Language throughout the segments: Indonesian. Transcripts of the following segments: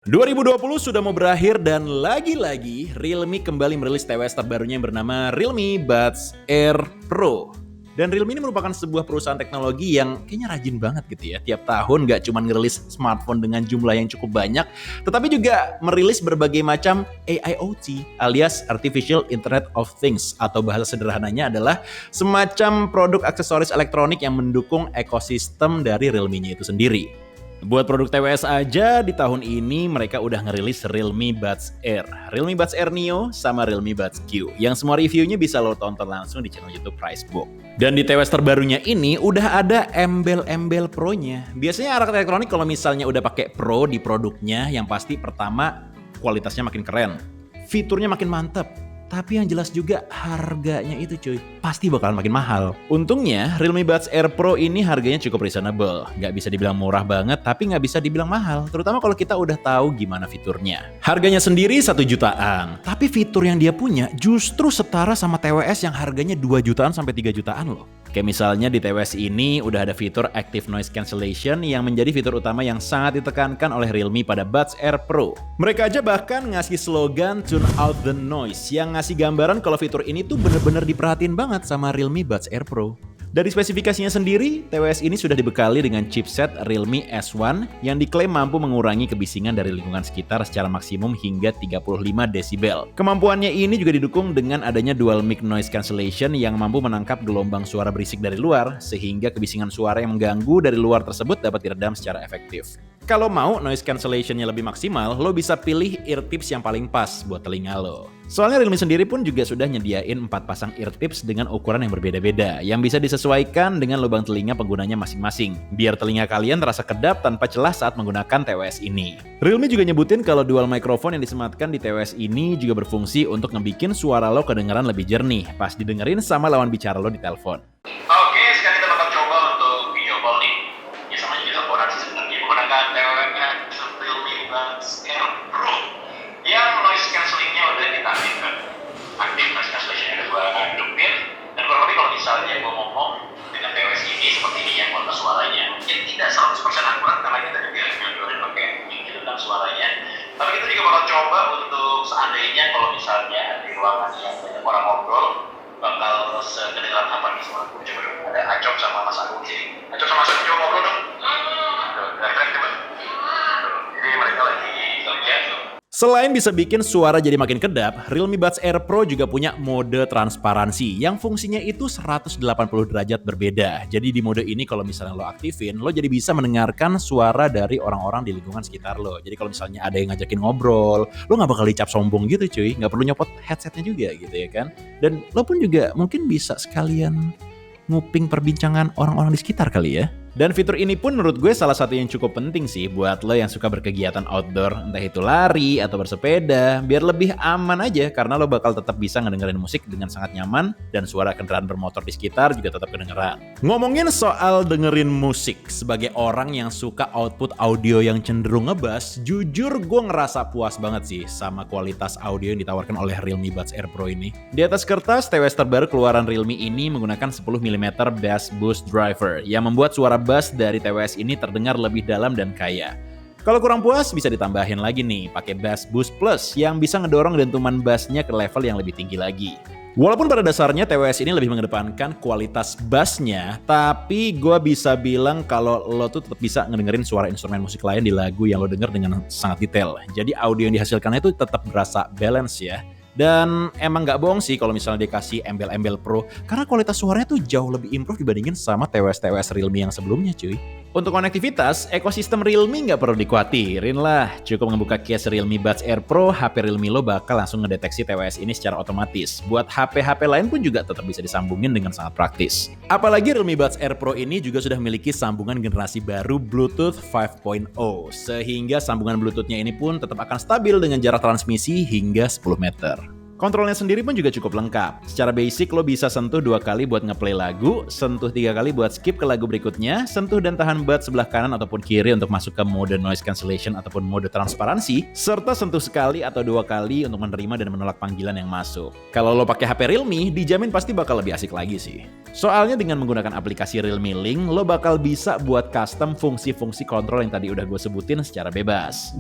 2020 sudah mau berakhir dan lagi-lagi Realme kembali merilis TWS terbarunya yang bernama Realme Buds Air Pro. Dan Realme ini merupakan sebuah perusahaan teknologi yang kayaknya rajin banget gitu ya. Tiap tahun nggak cuma ngerilis smartphone dengan jumlah yang cukup banyak, tetapi juga merilis berbagai macam AIoT alias Artificial Internet of Things, atau bahasa sederhananya adalah semacam produk aksesoris elektronik yang mendukung ekosistem dari Realme-nya itu sendiri. Buat produk TWS aja, di tahun ini mereka udah ngerilis Realme Buds Air, Realme Buds Air Neo, sama Realme Buds Q, yang semua reviewnya bisa lo tonton langsung di channel YouTube Pricebook. Dan di TWS terbarunya ini udah ada embel-embel Pro-nya. Biasanya alat elektronik kalau misalnya udah pakai Pro di produknya, yang pasti pertama kualitasnya makin keren, fiturnya makin mantep. Tapi yang jelas juga harganya itu cuy, pasti bakalan makin mahal. Untungnya Realme Buds Air Pro ini harganya cukup reasonable. Nggak bisa dibilang murah banget, tapi nggak bisa dibilang mahal. Terutama kalau kita udah tahu gimana fiturnya. Harganya sendiri 1 jutaan, tapi fitur yang dia punya justru setara sama TWS yang harganya 2 jutaan sampai 3 jutaan loh. Kayak misalnya di TWS ini udah ada fitur Active Noise Cancellation yang menjadi fitur utama yang sangat ditekankan oleh Realme pada Buds Air Pro. Mereka aja bahkan ngasih slogan Tune Out the Noise yang ngasih gambaran kalau fitur ini tuh bener-bener diperhatiin banget sama Realme Buds Air Pro. Dari spesifikasinya sendiri, TWS ini sudah dibekali dengan chipset Realme S1 yang diklaim mampu mengurangi kebisingan dari lingkungan sekitar secara maksimum hingga 35 desibel. Kemampuannya ini juga didukung dengan adanya Dual Mic Noise Cancellation yang mampu menangkap gelombang suara berisik dari luar, sehingga kebisingan suara yang mengganggu dari luar tersebut dapat diredam secara efektif. Kalau mau noise cancellation-nya lebih maksimal, lo bisa pilih ear tips yang paling pas buat telinga lo. Soalnya Realme sendiri pun juga sudah nyediain 4 pasang ear tips dengan ukuran yang berbeda-beda, yang bisa disesuaikan dengan lubang telinga penggunanya masing-masing, biar telinga kalian terasa kedap tanpa celah saat menggunakan TWS ini. Realme juga nyebutin kalau dual microphone yang disematkan di TWS ini juga berfungsi untuk ngebikin suara lo kedengeran lebih jernih pas didengerin sama lawan bicara lo di telepon. Oke, sekarang kita bakal coba untuk video call nih. Ya sama aja teleponan sih sebenarnya. Menggunakan TWS Realme Buds Air Pro yang noise cancellingnya udah kita aktifkan. Aktif noise cancellation udah gua hidupin. Dan kurang lebih kalau misalnya gua ngomong dengan TWS ini seperti ini ya kualitas suaranya. Mungkin tidak 100% akurat karena kita juga nyodorin pakai mic dan suaranya. Tapi kita juga bakal coba untuk seandainya kalau misalnya di ruangan yang banyak orang ngobrol, bakal sekedengeran apa nih suara gue. Coba dong, ada Acok sama Mas Agung di sini. Acok sama Mas Agung coba ngobrol dong. Keren coba. Jadi mereka lagi kerja. Selain bisa bikin suara jadi makin kedap, Realme Buds Air Pro juga punya mode transparansi yang fungsinya itu 180 derajat berbeda. Jadi di mode ini kalau misalnya lo aktifin, lo jadi bisa mendengarkan suara dari orang-orang di lingkungan sekitar lo. Jadi kalau misalnya ada yang ngajakin ngobrol, lo nggak bakal dicap sombong gitu cuy, nggak perlu nyopot headsetnya juga gitu ya kan. Dan lo pun juga mungkin bisa sekalian nguping perbincangan orang-orang di sekitar kali ya. Dan fitur ini pun menurut gue salah satu yang cukup penting sih buat lo yang suka berkegiatan outdoor, entah itu lari atau bersepeda, biar lebih aman aja karena lo bakal tetap bisa ngedengerin musik dengan sangat nyaman dan suara kendaraan bermotor di sekitar juga tetap kedengeran. Ngomongin soal dengerin musik, sebagai orang yang suka output audio yang cenderung ngebass, jujur gue ngerasa puas banget sih sama kualitas audio yang ditawarkan oleh Realme Buds Air Pro ini. Di atas kertas, TWS terbaru keluaran Realme ini menggunakan 10 mm Bass Boost Driver yang membuat suara bass dari TWS ini terdengar lebih dalam dan kaya. Kalau kurang puas bisa ditambahin lagi nih pakai Bass Boost Plus yang bisa ngedorong dentuman bassnya ke level yang lebih tinggi lagi. Walaupun pada dasarnya TWS ini lebih mengedepankan kualitas bassnya, tapi gue bisa bilang kalau lo tuh tetap bisa ngedengerin suara instrumen musik lain di lagu yang lo denger dengan sangat detail. Jadi audio yang dihasilkannya itu tetap berasa balance ya. Dan emang gak bohong sih kalau misalnya dikasih embel-embel Pro, karena kualitas suaranya tuh jauh lebih improve dibandingin sama TWS-TWS Realme yang sebelumnya cuy. Untuk konektivitas, ekosistem Realme nggak perlu dikhawatirin lah. Cukup ngebuka case Realme Buds Air Pro, HP Realme lo bakal langsung ngedeteksi TWS ini secara otomatis. Buat HP-HP lain pun juga tetap bisa disambungin dengan sangat praktis. Apalagi Realme Buds Air Pro ini juga sudah memiliki sambungan generasi baru Bluetooth 5.0, sehingga sambungan Bluetooth-nya ini pun tetap akan stabil dengan jarak transmisi hingga 10 meter. Kontrolnya sendiri pun juga cukup lengkap. Secara basic lo bisa sentuh 2 kali buat ngeplay lagu, sentuh 3 kali buat skip ke lagu berikutnya, sentuh dan tahan buds sebelah kanan ataupun kiri untuk masuk ke mode noise cancellation ataupun mode transparansi, serta sentuh sekali atau 2 kali untuk menerima dan menolak panggilan yang masuk. Kalau lo pakai HP Realme, dijamin pasti bakal lebih asik lagi sih. Soalnya dengan menggunakan aplikasi Realme Link, lo bakal bisa buat custom fungsi-fungsi kontrol yang tadi udah gue sebutin secara bebas.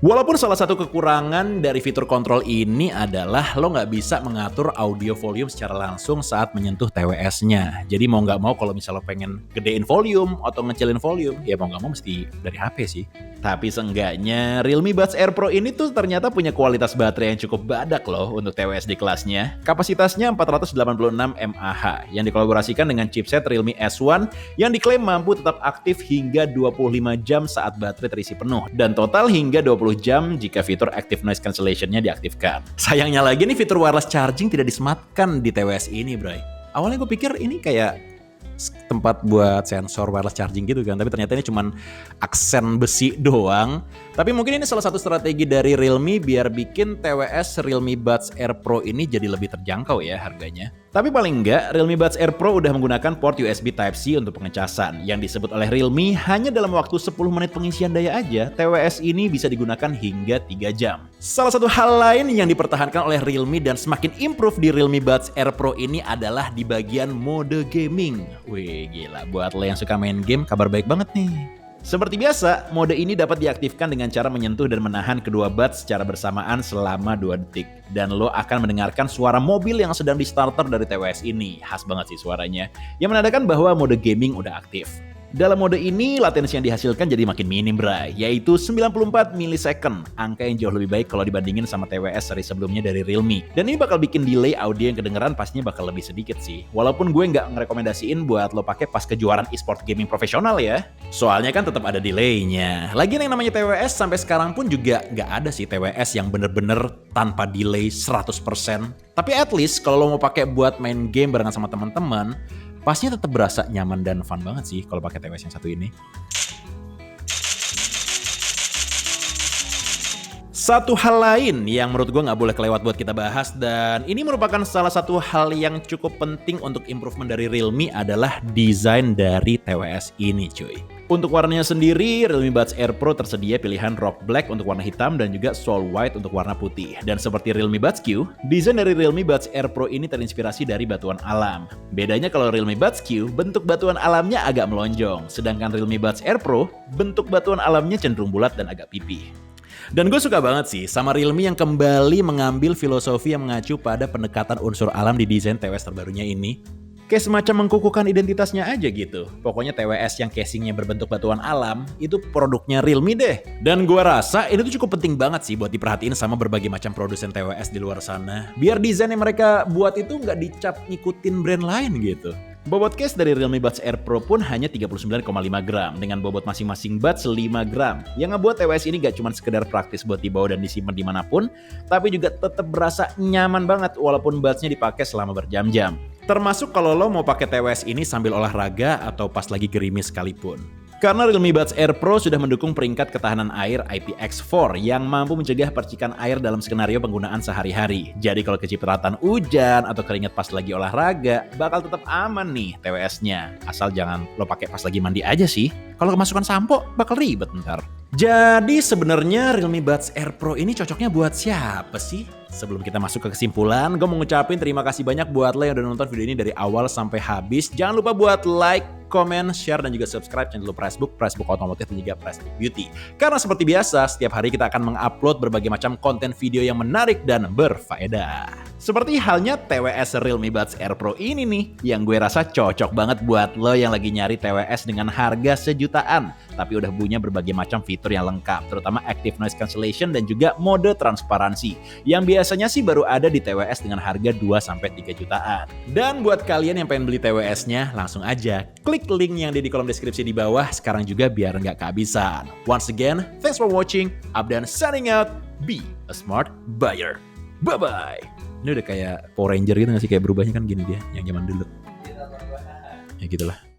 Walaupun salah satu kekurangan dari fitur kontrol ini adalah lo nggak bisa mengatur audio volume secara langsung saat menyentuh TWS-nya. Jadi mau nggak mau kalau misalnya lo pengen gedein volume atau ngecilin volume, ya mau nggak mau mesti dari HP sih. Tapi seenggaknya Realme Buds Air Pro ini tuh ternyata punya kualitas baterai yang cukup badak loh untuk TWS di kelasnya. Kapasitasnya 486 mAh yang dikolaborasikan dengan chipset Realme S1 yang diklaim mampu tetap aktif hingga 25 jam saat baterai terisi penuh dan total hingga 20 jam jika fitur Active Noise Cancellation-nya diaktifkan. Sayangnya lagi nih fitur wireless charging tidak disematkan di TWS ini, bray. Awalnya gue pikir ini kayak tempat buat sensor wireless charging gitu kan, tapi ternyata ini cuman aksen besi doang. Tapi mungkin ini salah satu strategi dari Realme biar bikin TWS Realme Buds Air Pro ini jadi lebih terjangkau ya harganya. Tapi paling enggak, Realme Buds Air Pro udah menggunakan port USB Type-C untuk pengecasan. Yang disebut oleh Realme hanya dalam waktu 10 menit pengisian daya aja, TWS ini bisa digunakan hingga 3 jam. Salah satu hal lain yang dipertahankan oleh Realme dan semakin improve di Realme Buds Air Pro ini adalah di bagian mode gaming. Wih gila, buat lo yang suka main game, kabar baik banget nih. Seperti biasa, mode ini dapat diaktifkan dengan cara menyentuh dan menahan kedua buds secara bersamaan selama 2 detik. Dan lo akan mendengarkan suara mobil yang sedang di starter dari TWS ini. Khas banget sih suaranya. Yang menandakan bahwa mode gaming udah aktif. Dalam mode ini, latensi yang dihasilkan jadi makin minim, bray, yaitu 94 millisecond, angka yang jauh lebih baik kalau dibandingin sama TWS seri sebelumnya dari Realme. Dan ini bakal bikin delay audio yang kedengeran pastinya bakal lebih sedikit sih. Walaupun gue nggak ngerekomendasiin buat lo pakai pas kejuaraan e-sport gaming profesional ya. Soalnya kan tetap ada delaynya. Lagian yang namanya TWS sampai sekarang pun juga nggak ada sih TWS yang bener-bener tanpa delay 100%. Tapi at least kalau lo mau pakai buat main game barengan sama teman-teman, pastinya tetap berasa nyaman dan fun banget sih kalau pakai TWS yang satu ini. Satu hal lain yang menurut gue nggak boleh kelewat buat kita bahas, dan ini merupakan salah satu hal yang cukup penting untuk improvement dari Realme adalah desain dari TWS ini cuy. Untuk warnanya sendiri, Realme Buds Air Pro tersedia pilihan Rock Black untuk warna hitam dan juga Soul White untuk warna putih. Dan seperti Realme Buds Q, desain dari Realme Buds Air Pro ini terinspirasi dari batuan alam. Bedanya kalau Realme Buds Q, bentuk batuan alamnya agak melonjong. Sedangkan Realme Buds Air Pro, bentuk batuan alamnya cenderung bulat dan agak pipih. Dan gue suka banget sih sama Realme yang kembali mengambil filosofi yang mengacu pada pendekatan unsur alam di desain TWS terbarunya ini. Kayak semacam mengkukuhkan identitasnya aja gitu. Pokoknya TWS yang casingnya berbentuk batuan alam, itu produknya Realme deh. Dan gue rasa ini tuh cukup penting banget sih buat diperhatiin sama berbagai macam produsen TWS di luar sana. Biar desain yang mereka buat itu nggak dicap ngikutin brand lain gitu. Bobot case dari Realme Buds Air Pro pun hanya 39,5 gram dengan bobot masing-masing buds 5 gram. Yang ngebuat TWS ini gak cuma sekedar praktis buat dibawa dan disimpan dimanapun, tapi juga tetap berasa nyaman banget walaupun budsnya dipakai selama berjam-jam. Termasuk kalau lo mau pakai TWS ini sambil olahraga atau pas lagi gerimis sekalipun. Karena Realme Buds Air Pro sudah mendukung peringkat ketahanan air IPX4 yang mampu mencegah percikan air dalam skenario penggunaan sehari-hari. Jadi kalau kecipratan hujan atau keringat pas lagi olahraga, bakal tetap aman nih TWS-nya. Asal jangan lo pakai pas lagi mandi aja sih. Kalau kemasukan sampo, bakal ribet ntar. Jadi sebenarnya Realme Buds Air Pro ini cocoknya buat siapa sih? Sebelum kita masuk ke kesimpulan, gue mau ngucapin terima kasih banyak buat lo yang udah nonton video ini dari awal sampai habis. Jangan lupa buat like, comment, share, dan juga subscribe channel Facebook Otomotif, dan juga Pressbook Beauty. Karena seperti biasa, setiap hari kita akan mengupload berbagai macam konten video yang menarik dan berfaedah. Seperti halnya TWS Realme Buds Air Pro ini nih, yang gue rasa cocok banget buat lo yang lagi nyari TWS dengan harga sejutaan, tapi udah punya berbagai macam fitur yang lengkap, terutama Active Noise Cancellation dan juga mode transparansi, yang biasanya sih baru ada di TWS dengan harga 2-3 jutaan. Dan buat kalian yang pengen beli TWS-nya, langsung aja klik link yang ada di kolom deskripsi di bawah sekarang juga biar nggak kehabisan. Once again, thanks for watching. Abdan signing out. Be a smart buyer. Bye-bye. Ini udah kayak Power Ranger gitu nggak sih? Kayak berubahnya kan gini dia, yang zaman dulu. Ya gitulah.